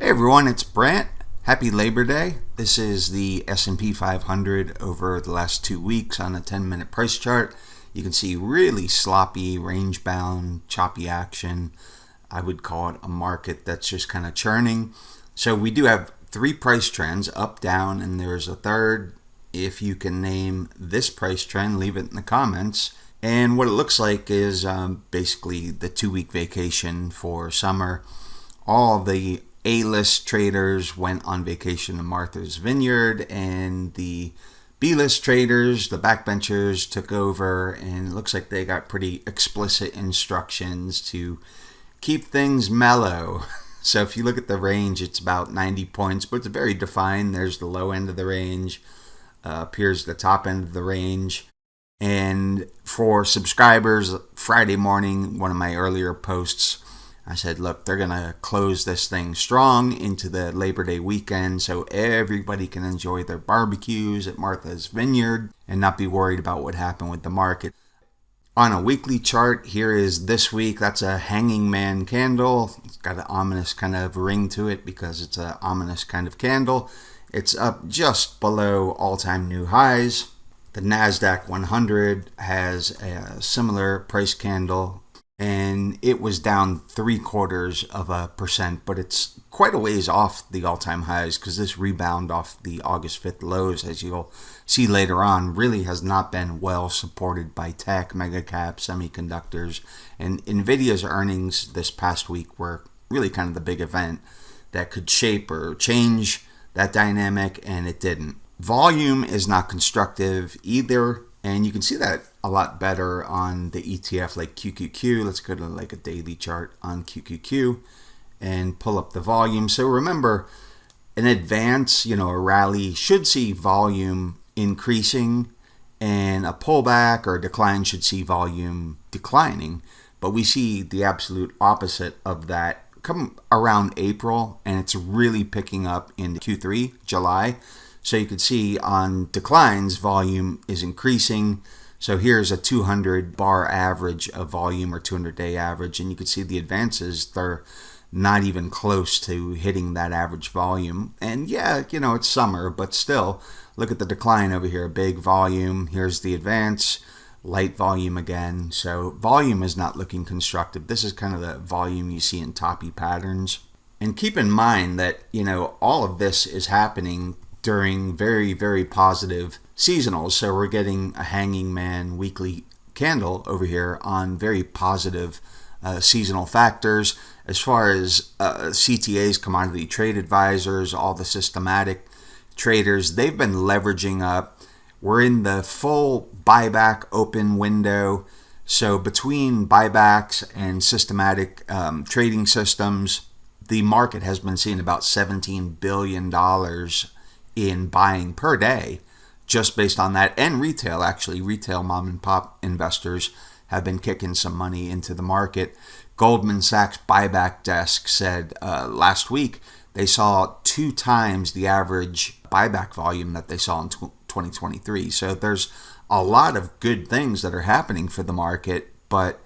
Hey everyone, it's Brant. Happy Labor Day. This is the S&P 500 over the last 2 weeks on a 10-minute price chart. You can see really sloppy, range-bound, choppy action. I would call it a market that's just kind of churning. So we do have 3 price trends, up, down, and there's a third. If you can name this price trend, leave it in the comments. And what it looks like is basically the 2-week vacation for summer. All the A-list traders went on vacation to Martha's Vineyard, and the B-list traders, the backbenchers, took over, and it looks like they got pretty explicit instructions to keep things mellow. So if you look at the range, it's about 90 points, but it's very defined. There's the low end of the range, appears the top end of the range. And for subscribers, Friday morning, one of my earlier posts, I said, look, they're going to close this thing strong into the Labor Day weekend so everybody can enjoy their barbecues at Martha's Vineyard and not be worried about what happened with the market. On a weekly chart, here is this week. That's a hanging man candle. It's got an ominous kind of ring to it because it's an ominous kind of candle. It's up just below all-time new highs. The NASDAQ 100 has a similar price candle, and it was down 0.75%, but it's quite a ways off the all-time highs because this rebound off the August 5th lows, as you'll see later on, really has not been well supported by tech, mega cap, semiconductors, and Nvidia's earnings this past week were really kind of the big event that could shape or change that dynamic, and it didn't. Volume is not constructive either, and you can see that a lot better on the ETF like QQQ. Let's go to like a daily chart on QQQ and pull up the volume. So remember, in advance, a rally should see volume increasing, and a pullback or a decline should see volume declining. But we see the absolute opposite of that come around April, and it's really picking up in Q3, July. So you can see on declines, volume is increasing. So here's a 200 bar average of volume, or 200-day average, and you can see the advances, they're not even close to hitting that average volume. And yeah, it's summer, but still, look at the decline over here, big volume. Here's the advance, light volume again. So volume is not looking constructive. This is kind of the volume you see in toppy patterns. And keep in mind that, all of this is happening during very, very positive seasonals. So we're getting a hanging man weekly candle over here on very positive seasonal factors. As far as CTAs, commodity trade advisors, all the systematic traders, they've been leveraging up. We're in the full buyback open window. So between buybacks and systematic trading systems, the market has been seeing about $17 billion in buying per day, just based on that. And retail, actually, retail mom and pop investors have been kicking some money into the market. Goldman Sachs buyback desk said last week they saw 2 times the average buyback volume that they saw in 2023. So there's a lot of good things that are happening for the market, but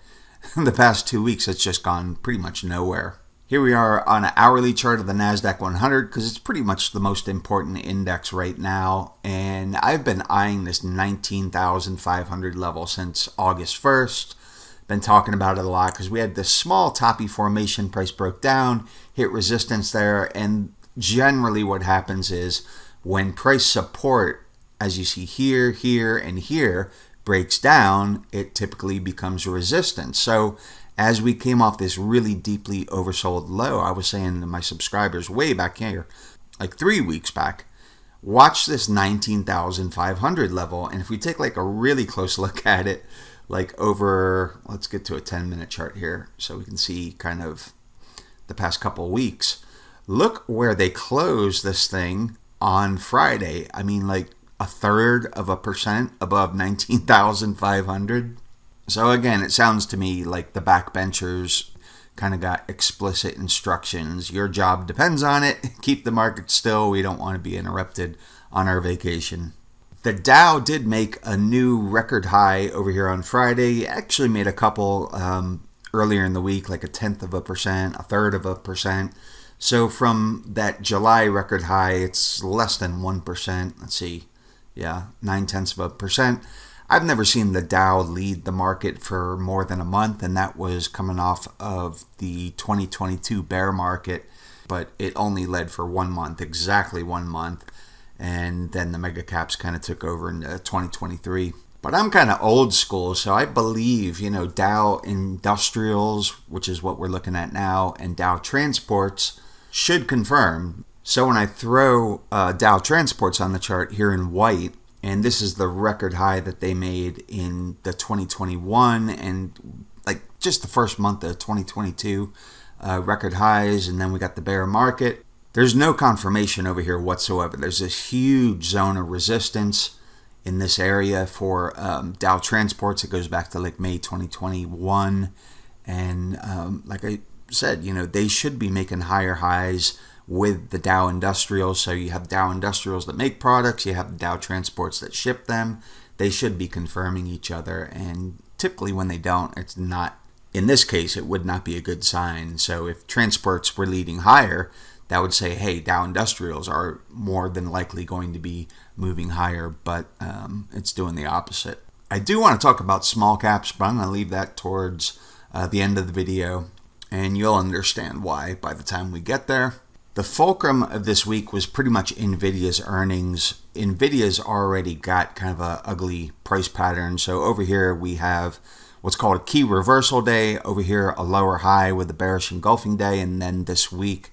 in the past 2 weeks, it's just gone pretty much nowhere. Here we are on an hourly chart of the NASDAQ 100 because it's pretty much the most important index right now. And I've been eyeing this 19,500 level since August 1st. Been talking about it a lot because we had this small toppy formation, price broke down, hit resistance there. And generally what happens is when price support, as you see here, here, and here, breaks down, it typically becomes resistance. So as we came off this really deeply oversold low, I was saying to my subscribers way back here, like 3 weeks back, watch this 19,500 level. And if we take like a really close look at it, like over, let's get to a 10-minute chart here so we can see kind of the past couple of weeks. Look where they closed this thing on Friday. I mean, like 1/3% above 19,500. So again, it sounds to me like the backbenchers kind of got explicit instructions. Your job depends on it. Keep the market still. We don't want to be interrupted on our vacation. The Dow did make a new record high over here on Friday. Actually made a couple earlier in the week, like 1/10%, 1/3%. So from that July record high, it's less than 1%. Let's see. Yeah, 0.9%. I've never seen the Dow lead the market for more than a month, and that was coming off of the 2022 bear market, but it only led for 1 month, exactly 1 month, and then the mega caps kind of took over in 2023. But I'm kind of old school, so I believe, Dow Industrials, which is what we're looking at now, and Dow Transports should confirm. So when I throw Dow Transports on the chart here in white, and this is the record high that they made in the 2021 and like just the first month of 2022, record highs, and then we got the bear market. There's no confirmation over here whatsoever. There's this huge zone of resistance in this area for Dow Transports. It goes back to like May 2021. And like I said, they should be making higher highs with the Dow Industrials. So you have Dow Industrials that make products, you have the Dow Transports that ship them. They should be confirming each other, and typically when they don't, it's not, in this case, it would not be a good sign. So if transports were leading higher, that would say, hey, Dow Industrials are more than likely going to be moving higher, but it's doing the opposite. I do want to talk about small caps, but I'm going to leave that towards the end of the video, and you'll understand why by the time we get there. The fulcrum of this week was pretty much Nvidia's earnings. Nvidia's already got kind of a ugly price pattern. So over here we have what's called a key reversal day. Over here a lower high with a bearish engulfing day. And then this week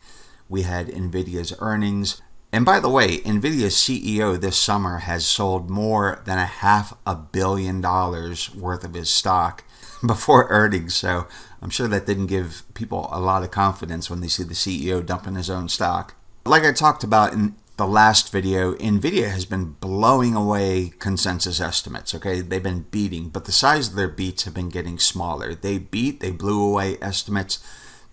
we had Nvidia's earnings. And by the way, Nvidia's CEO this summer has sold more than $500 million worth of his stock before earnings. So I'm sure that didn't give people a lot of confidence when they see the CEO dumping his own stock. Like I talked about in the last video, Nvidia has been blowing away consensus estimates. Okay, they've been beating, but the size of their beats have been getting smaller. They blew away estimates.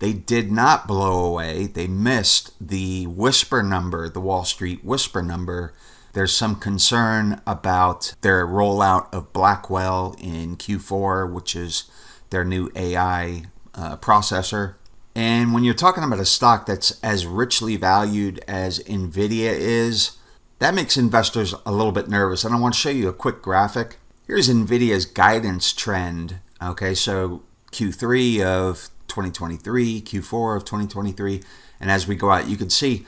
They did not blow away. They missed the whisper number, the Wall Street whisper number. There's some concern about their rollout of Blackwell in Q4, which is their new AI processor. And when you're talking about a stock that's as richly valued as Nvidia is, that makes investors a little bit nervous. And I want to show you a quick graphic. Here's Nvidia's guidance trend. Okay, so Q3 of 2023, Q4 of 2023. And as we go out, you can see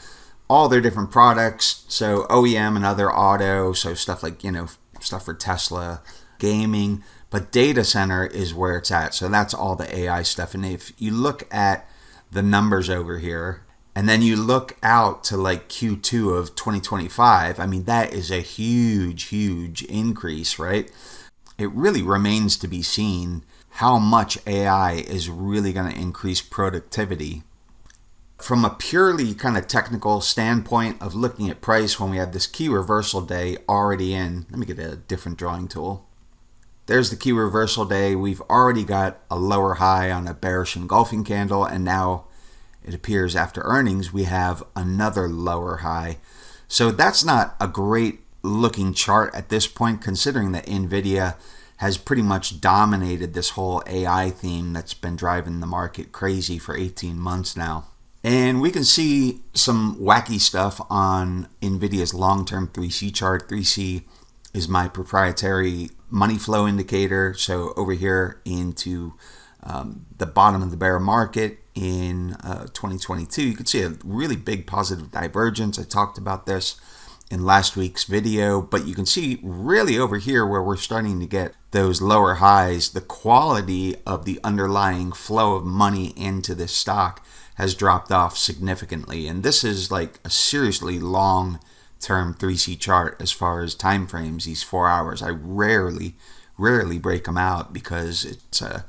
all their different products. So OEM and other auto, so stuff like, stuff for Tesla, gaming, but data center is where it's at. So that's all the AI stuff. And if you look at the numbers over here, and then you look out to like Q2 of 2025, I mean, that is a huge, huge increase, right? It really remains to be seen how much AI is really going to increase productivity. From a purely kind of technical standpoint of looking at price, when we have this key reversal day already in, let me get a different drawing tool. There's the key reversal day. We've already got a lower high on a bearish engulfing candle, and now it appears after earnings we have another lower high. So that's not a great looking chart at this point, considering that Nvidia has pretty much dominated this whole AI theme that's been driving the market crazy for 18 months now. And we can see some wacky stuff on Nvidia's long-term 3C chart. 3C is my proprietary money flow indicator. So over here into the bottom of the bear market in 2022, you can see a really big positive divergence. I talked about this in last week's video, but you can see really over here where we're starting to get those lower highs, the quality of the underlying flow of money into this stock has dropped off significantly. And this is like a seriously long-term 3C chart as far as time frames, these 4 hours. I rarely break them out because it's a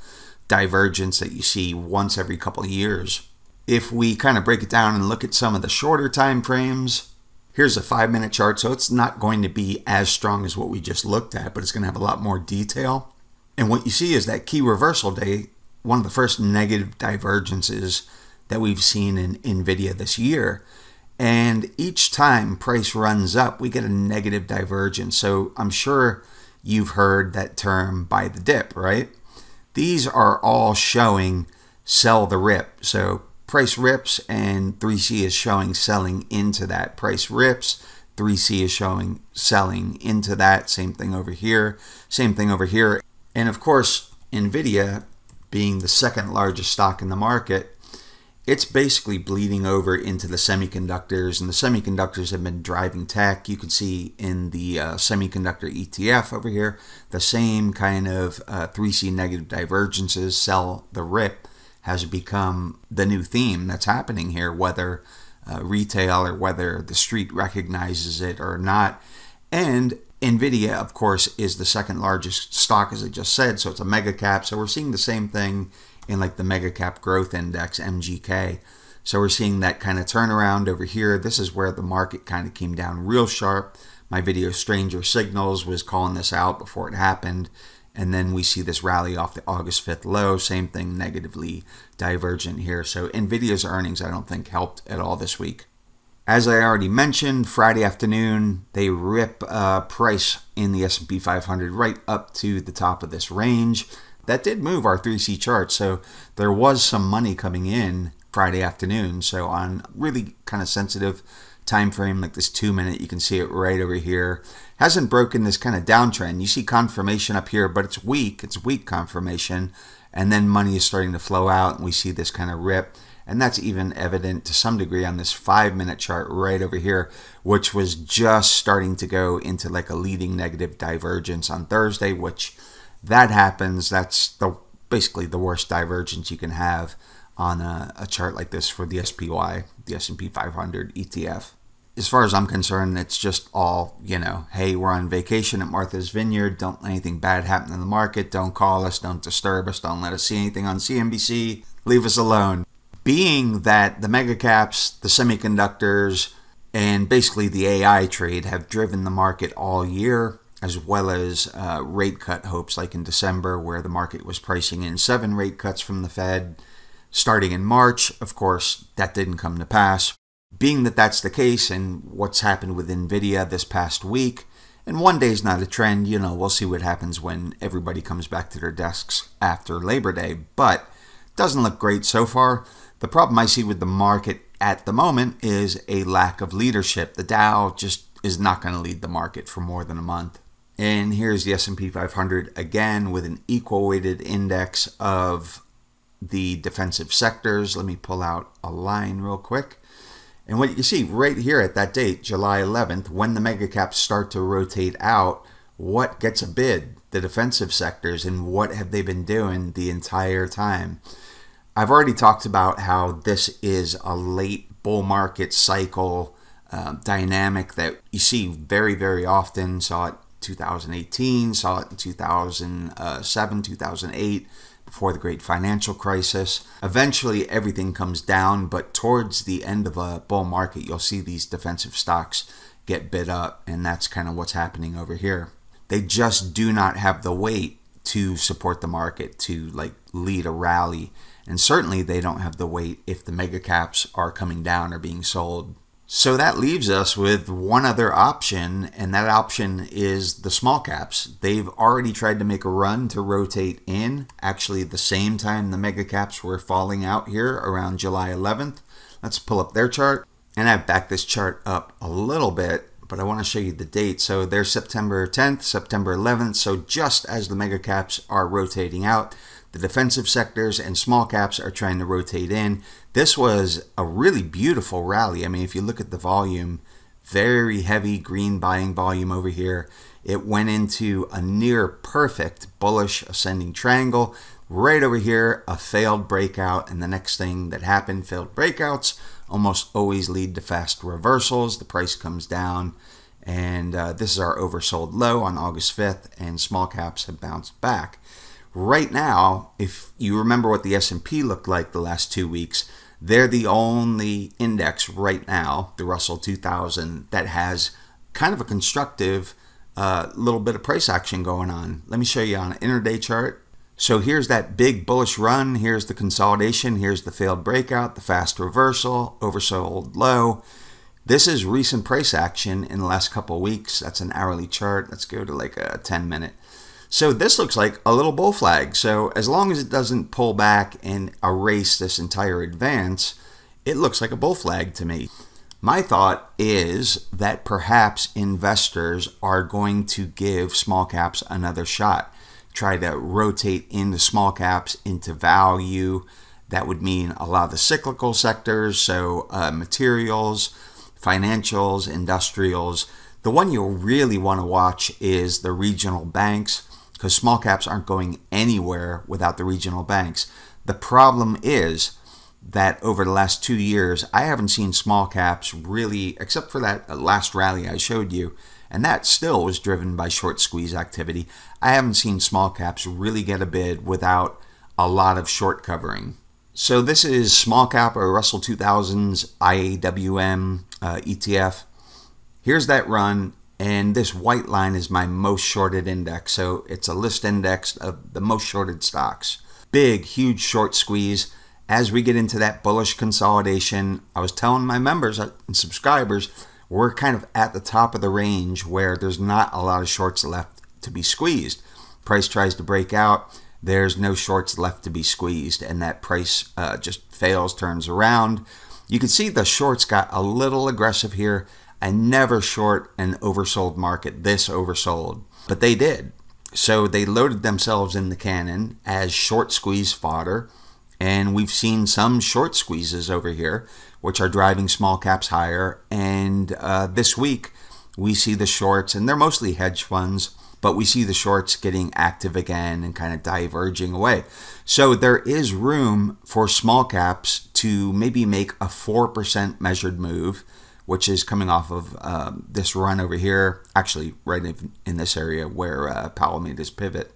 divergence that you see once every couple of years. If we kind of break it down and look at some of the shorter time frames, here's a 5-minute chart. So it's not going to be as strong as what we just looked at, but it's going to have a lot more detail. And what you see is that key reversal day, one of the first negative divergences that we've seen in Nvidia this year. And each time price runs up, we get a negative divergence. So I'm sure you've heard that term buy the dip, right? These are all showing sell the rip. So price rips and 3C is showing selling into that. Price rips, 3C is showing selling into that. Same thing over here. Same thing over here. And of course, Nvidia being the second largest stock in the market, it's basically bleeding over into the semiconductors, and the semiconductors have been driving tech. You can see in the semiconductor ETF over here, the same kind of 3C negative divergences, sell the rip, has become the new theme that's happening here, whether retail or whether the street recognizes it or not. And Nvidia, of course, is the second largest stock, as I just said, so it's a mega cap. So we're seeing the same thing in like the mega cap growth index, MGK. So we're seeing that kind of turnaround over here. This is where the market kind of came down real sharp. My video Stranger Signals was calling this out before it happened. And then we see this rally off the August 5th low. Same thing, negatively divergent here. So Nvidia's earnings, I don't think, helped at all this week. As I already mentioned, Friday afternoon, they rip price in the S&P 500 right up to the top of this range. That did move our 3C chart, so there was some money coming in Friday afternoon. So on really kind of sensitive time frame like this 2 minute, you can see it right over here. Hasn't broken this kind of downtrend. You see confirmation up here, but it's weak. It's weak confirmation, and then money is starting to flow out, and we see this kind of rip. And that's even evident to some degree on this 5 minute chart right over here, which was just starting to go into like a leading negative divergence on Thursday, which that happens. That's basically the worst divergence you can have on a chart like this for the SPY, the S&P 500 ETF. As far as I'm concerned, it's just all, hey, we're on vacation at Martha's Vineyard. Don't let anything bad happen in the market. Don't call us. Don't disturb us. Don't let us see anything on CNBC. Leave us alone. Being that the mega caps, the semiconductors, and basically the AI trade have driven the market all year, as well as rate cut hopes like in December, where the market was pricing in 7 rate cuts from the Fed starting in March. Of course, that didn't come to pass. Being that that's the case, and what's happened with Nvidia this past week, and one day is not a trend, we'll see what happens when everybody comes back to their desks after Labor Day, but doesn't look great so far. The problem I see with the market at the moment is a lack of leadership. The Dow just is not going to lead the market for more than a month. And here's the S&P 500 again with an equal weighted index of the defensive sectors. Let me pull out a line real quick. And what you can see right here at that date, July 11th, when the mega caps start to rotate out, what gets a bid? The defensive sectors, and what have they been doing the entire time? I've already talked about how this is a late bull market cycle dynamic that you see very, very often. Saw it 2018, saw it in 2007, 2008, before the great financial crisis. Eventually, everything comes down, but towards the end of a bull market, you'll see these defensive stocks get bid up, and that's kind of what's happening over here. They just do not have the weight to support the market, to lead a rally, and certainly they don't have the weight if the mega caps are coming down or being sold. So that leaves us with one other option, and that option is the small caps. They've already tried to make a run to rotate in, actually the same time the mega caps were falling out here around July 11th. Let's pull up their chart, and I've backed this chart up a little bit, but I want to show you the date. So there's September 10th, September 11th. So just as the mega caps are rotating out, the defensive sectors and small caps are trying to rotate in. This was a really beautiful rally. I mean, if you look at the volume, very heavy green buying volume over here. It went into a near perfect bullish ascending triangle. Right over here, a failed breakout. And the next thing that happened, failed breakouts almost always lead to fast reversals. The price comes down. And this is our oversold low on August 5th. And small caps have bounced back. Right now, if you remember what the S&P looked like the last 2 weeks, they're the only index right now, the Russell 2000, that has kind of a constructive little bit of price action going on. Let me show you on an intraday chart. So here's that big bullish run. Here's the consolidation. Here's the failed breakout, the fast reversal, oversold low. This is recent price action in the last couple of weeks. That's an hourly chart. Let's go to like a 10 minute. So this looks like a little bull flag. So as long as it doesn't pull back and erase this entire advance, it looks like a bull flag to me. My thought is that perhaps investors are going to give small caps another shot, try to rotate into small caps, into value. That would mean a lot of the cyclical sectors, so materials, financials, industrials. The one you'll really want to watch is the regional banks, because small caps aren't going anywhere without the regional banks. The problem is that over the last 2 years, I haven't seen small caps really, except for that last rally I showed you, and that still was driven by short squeeze activity. I haven't seen small caps really get a bid without a lot of short covering. So this is small cap or Russell 2000's IAWM ETF. Here's that run, and this white line is my most shorted index. So it's a list index of the most shorted stocks. Big, huge short squeeze. As we get into that bullish consolidation, I was telling my members and subscribers, we're kind of at the top of the range where there's not a lot of shorts left to be squeezed. Price tries to break out, there's no shorts left to be squeezed, and that price just fails, turns around. You can see the shorts got a little aggressive here. I never short an oversold market this oversold, but they did. So they loaded themselves in the cannon as short squeeze fodder. And we've seen some short squeezes over here, which are driving small caps higher. And this week, we see the shorts, and they're mostly hedge funds, but we see the shorts getting active again and kind of diverging away. So there is room for small caps to maybe make a 4% measured move, which is coming off of this run over here, actually right in this area where Powell made his pivot.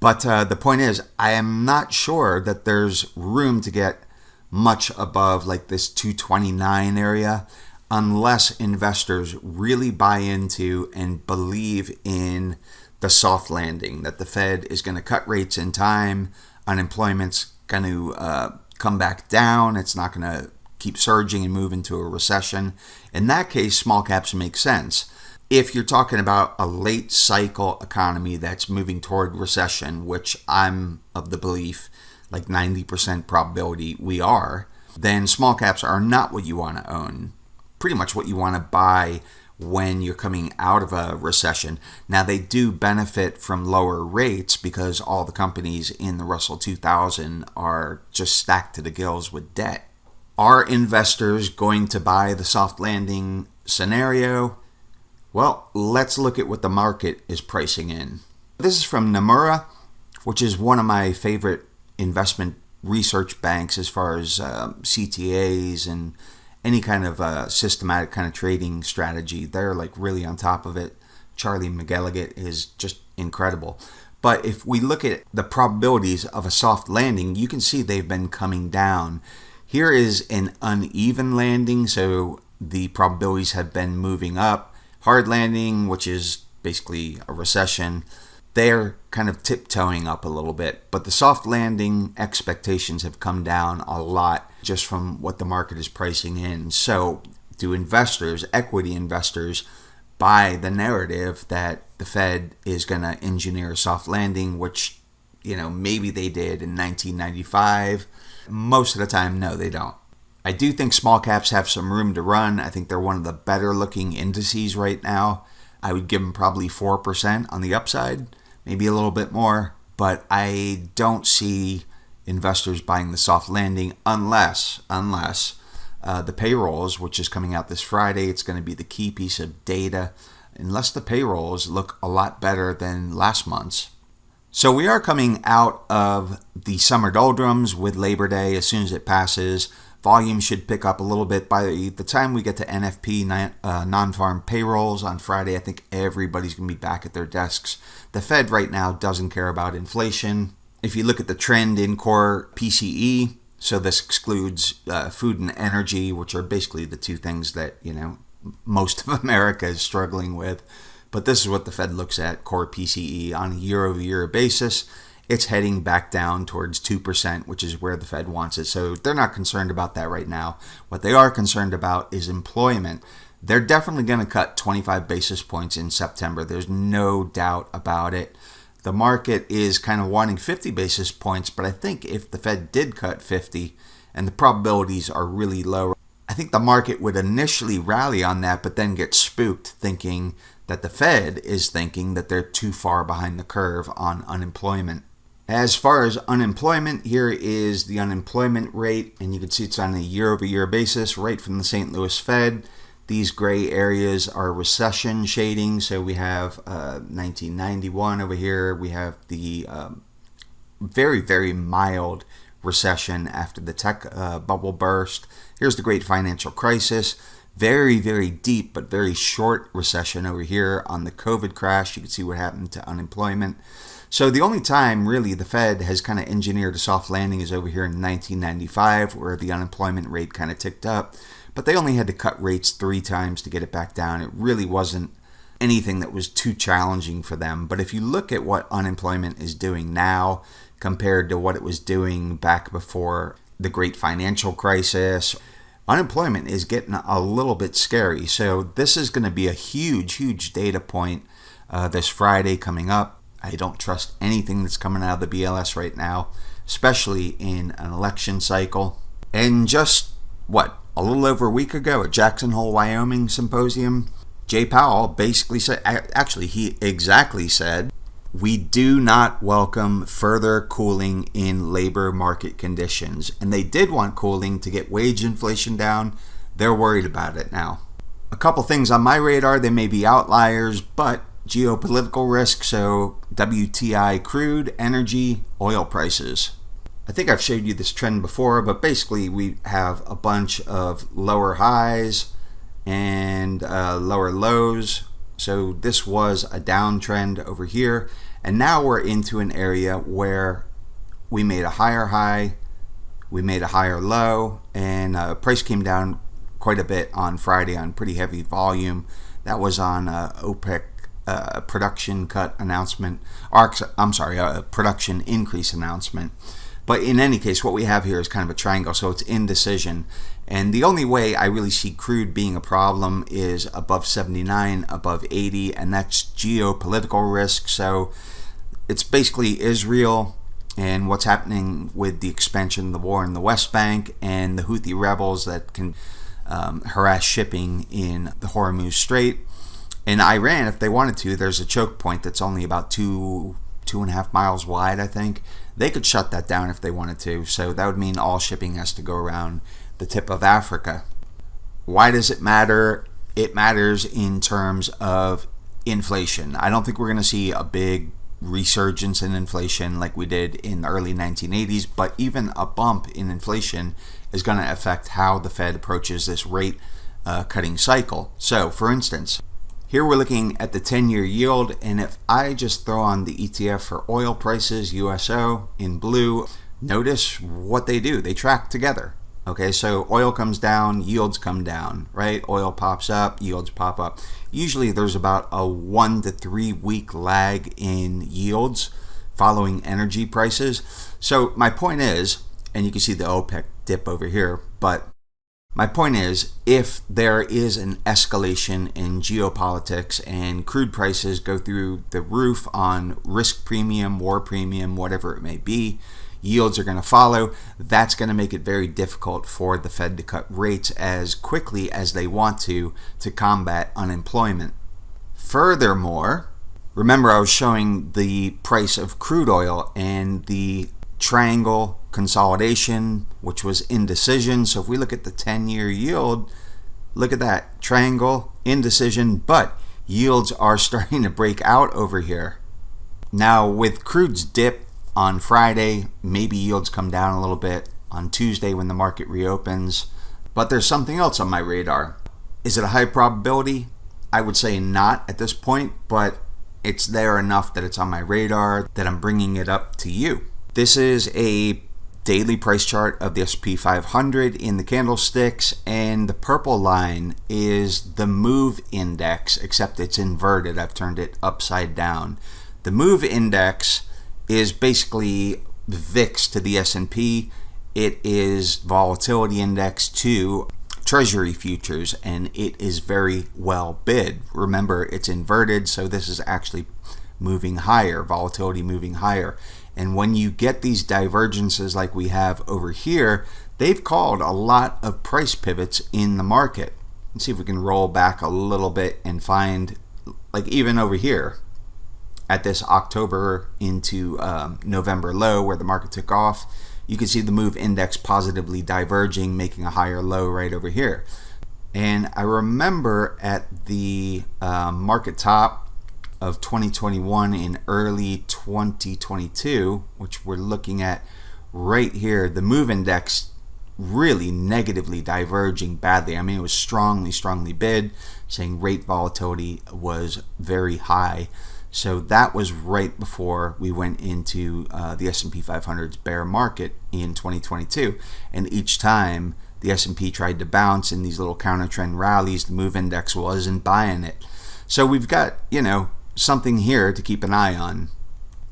But the point is, I am not sure that there's room to get much above like this 229 area unless investors really buy into and believe in the soft landing, that the Fed is going to cut rates in time, unemployment's going to come back down, it's not going to keep surging and move into a recession. In that case, small caps make sense. If you're talking about a late cycle economy that's moving toward recession, which I'm of the belief, like 90% probability we are, then small caps are not what you want to own. Pretty much what you want to buy when you're coming out of a recession. Now, they do benefit from lower rates because all the companies in the Russell 2000 are just stacked to the gills with debt. Are investors going to buy the soft landing scenario? Well, let's look at what the market is pricing in. This is from Nomura, which is one of my favorite investment research banks as far as CTAs and any kind of systematic kind of trading strategy. They're like really on top of it. Charlie McElligott is just incredible. But if we look at the probabilities of a soft landing, you can see they've been coming down. Here is an uneven landing, so the probabilities have been moving up. Hard landing, which is basically a recession, they're kind of tiptoeing up a little bit. But the soft landing expectations have come down a lot just from what the market is pricing in. So do investors, equity investors, buy the narrative that the Fed is going to engineer a soft landing, which, maybe they did in 1995. Most of the time, no, they don't. I do think small caps have some room to run. I think they're one of the better looking indices right now. I would give them probably 4% on the upside, maybe a little bit more, but I don't see investors buying the soft landing unless the payrolls, which is coming out this Friday, it's going to be the key piece of data, unless the payrolls look a lot better than last month's. So we are coming out of the summer doldrums with Labor Day. As soon as it passes, volume should pick up a little bit. By the time we get to NFP, non-farm payrolls on Friday, I think everybody's going to be back at their desks. The Fed right now doesn't care about inflation. If you look at the trend in core PCE, so this excludes food and energy, which are basically the two things that, most of America is struggling with. But this is what the Fed looks at, core PCE, on a year-over-year basis. It's heading back down towards 2%, which is where the Fed wants it. So they're not concerned about that right now. What they are concerned about is employment. They're definitely going to cut 25 basis points in September. There's no doubt about it. The market is kind of wanting 50 basis points, but I think if the Fed did cut 50, and the probabilities are really low, I think the market would initially rally on that, but then get spooked thinking that the Fed is thinking that they're too far behind the curve on unemployment. As far as unemployment, here is the unemployment rate, and you can see it's on a year-over-year basis right from the St. Louis Fed. These gray areas are recession shading, so we have 1991 over here. We have the very, very mild recession after the tech bubble burst. Here's the great financial crisis. Very, very deep but very short recession over here on the COVID crash. You can see what happened to unemployment. So the only time really the Fed has kind of engineered a soft landing is over here in 1995, where the unemployment rate kind of ticked up. But they only had to cut rates 3 times to get it back down. It really wasn't anything that was too challenging for them. But if you look at what unemployment is doing now compared to what it was doing back before the great financial crisis, unemployment is getting a little bit scary. So this is going to be a huge, huge data point this Friday coming up. I don't trust anything that's coming out of the BLS right now, especially in an election cycle. And just, a little over a week ago at Jackson Hole, Wyoming symposium, Jay Powell basically said, actually he exactly said, we do not welcome further cooling in labor market conditions. And they did want cooling to get wage inflation down. They're worried about it now. A couple things on my radar, they may be outliers, but geopolitical risk, so WTI crude, energy, oil prices. I think I've showed you this trend before, but basically we have a bunch of lower highs and lower lows. So this was a downtrend over here, and now we're into an area where we made a higher high, we made a higher low, and price came down quite a bit on Friday on pretty heavy volume. That was on OPEC production cut announcement, or I'm sorry, production increase announcement. But in any case, what we have here is kind of a triangle, so it's indecision. And the only way I really see crude being a problem is above 79, above 80, and that's geopolitical risk. So it's basically Israel and what's happening with the expansion of the war in the West Bank and the Houthi rebels that can harass shipping in the Hormuz Strait. In Iran, if they wanted to, there's a choke point that's only about 2.5 miles wide, I think. They could shut that down if they wanted to. So that would mean all shipping has to go around the tip of Africa. Why does it matter? It matters in terms of inflation. I don't think we're going to see a big resurgence in inflation like we did in the early 1980s, but even a bump in inflation is going to affect how the Fed approaches this rate cutting cycle. So, for instance, here we're looking at the 10-year yield, and if I just throw on the ETF for oil prices, USO, in blue, notice what they do. They track together. Okay, so oil comes down, yields come down, right? Oil pops up, yields pop up. Usually there's about a 1 to 3 week lag in yields following energy prices. So my point is, and you can see the OPEC dip over here, but my point is, if there is an escalation in geopolitics and crude prices go through the roof on risk premium, war premium, whatever it may be, yields are going to follow. That's going to make it very difficult for the Fed to cut rates as quickly as they want to combat unemployment. Furthermore, remember I was showing the price of crude oil and the triangle consolidation, which was indecision. So if we look at the 10-year yield, look at that triangle, indecision, but yields are starting to break out over here. Now with crude's dip on Friday, maybe yields come down a little bit on Tuesday when the market reopens, but there's something else on my radar. Is it a high probability? I would say not at this point, but it's there enough that it's on my radar that I'm bringing it up to you. This is a daily price chart of the S&P 500 in the candlesticks, and the purple line is the move index, except it's inverted. I've turned it upside down. The move index is basically VIX to the S&P. It is volatility index to Treasury futures, and it is very well bid. Remember, it's inverted, so this is actually moving higher, volatility moving higher. And when you get these divergences like we have over here, they've called a lot of price pivots in the market. Let's see if we can roll back a little bit and find, like even over here at this October into November low where the market took off, you can see the move index positively diverging, making a higher low right over here. And I remember at the market top of 2021 in early 2022, which we're looking at right here, the move index really negatively diverging badly. I mean, it was strongly bid, saying rate volatility was very high. So that was right before we went into the S&P 500's bear market in 2022. And each time the S&P tried to bounce in these little counter trend rallies, the move index wasn't buying it. So we've got, something here to keep an eye on.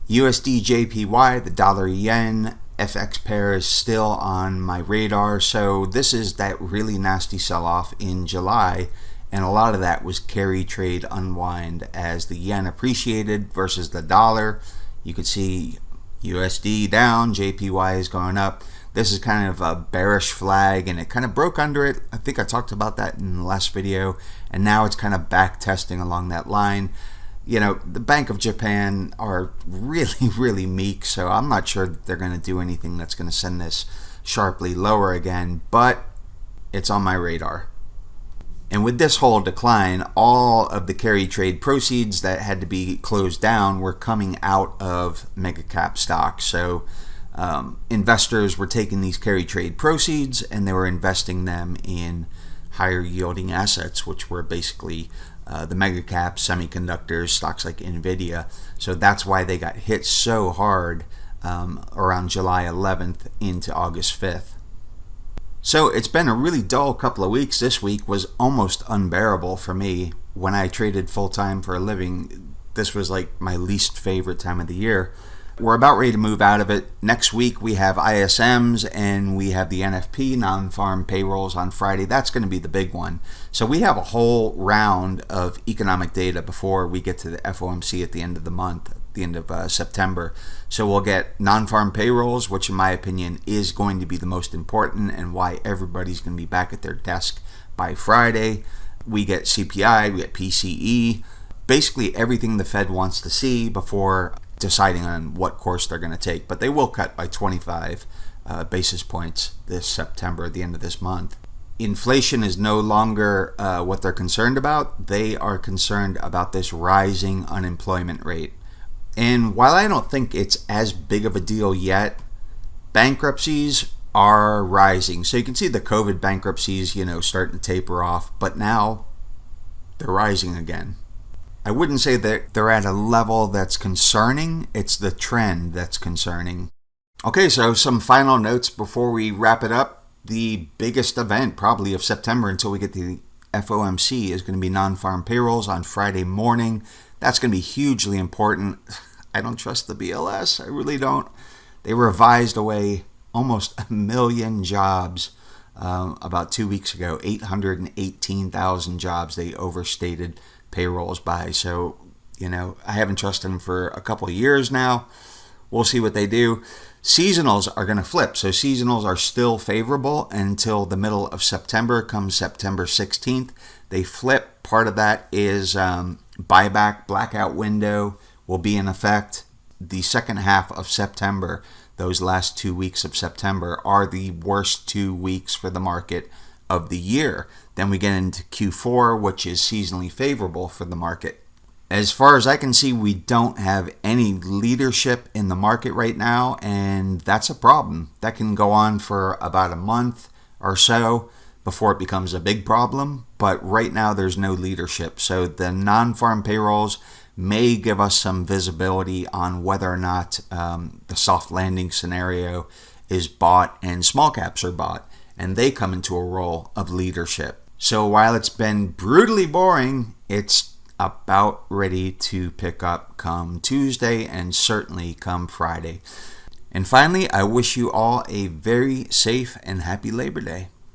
USDJPY, the dollar yen FX pair, is still on my radar. So this is that really nasty sell-off in July. And a lot of that was carry trade unwind as the yen appreciated versus the dollar. You could see USD down, JPY is going up. This is kind of a bearish flag, and it kind of broke under it. I think I talked about that in the last video. And now it's kind of back testing along that line. The Bank of Japan are really meek, so I'm not sure that they're going to do anything that's going to send this sharply lower again, but it's on my radar. And with this whole decline, all of the carry trade proceeds that had to be closed down were coming out of mega cap stocks. So investors were taking these carry trade proceeds and they were investing them in higher yielding assets, which were basically the mega cap semiconductors, stocks like Nvidia. So that's why they got hit so hard around July 11th into August 5th. So it's been a really dull couple of weeks. This week was almost unbearable for me. When I traded full-time for a living, this was like my least favorite time of the year. We're about ready to move out of it. Next week we have ISMs and we have the NFP, Non-Farm Payrolls, on Friday. That's going to be the big one. So we have a whole round of economic data before we get to the FOMC at the end of the month, the end of September. So we'll get non-farm payrolls, which in my opinion is going to be the most important and why everybody's going to be back at their desk by Friday. We get CPI, we get PCE, basically everything the Fed wants to see before deciding on what course they're going to take. But they will cut by 25 basis points this September, at the end of this month. Inflation is no longer what they're concerned about. They are concerned about this rising unemployment rate. And while I don't think it's as big of a deal yet, bankruptcies are rising. So you can see the COVID bankruptcies, starting to taper off, but now they're rising again. I wouldn't say that they're at a level that's concerning. It's the trend that's concerning. Okay, so some final notes before we wrap it up. The biggest event probably of September until we get to the FOMC is going to be non-farm payrolls on Friday morning. That's going to be hugely important. I don't trust the BLS. I really don't. They revised away almost 1 million jobs about 2 weeks ago. 818,000 jobs they overstated payrolls by. So, I haven't trusted them for a couple of years now. We'll see what they do. Seasonals are going to flip. So seasonals are still favorable until the middle of September. Comes September 16th, they flip. Part of that is buyback blackout window will be in effect. The second half of September, those last 2 weeks of September, are the worst 2 weeks for the market of the year. Then we get into Q4, which is seasonally favorable for the market. As far as I can see, we don't have any leadership in the market right now, and that's a problem. That can go on for about a month or so before it becomes a big problem, but right now there's no leadership. So the non-farm payrolls may give us some visibility on whether or not the soft landing scenario is bought and small caps are bought, and they come into a role of leadership. So while it's been brutally boring, it's about ready to pick up come Tuesday and certainly come Friday. And finally, I wish you all a very safe and happy Labor Day.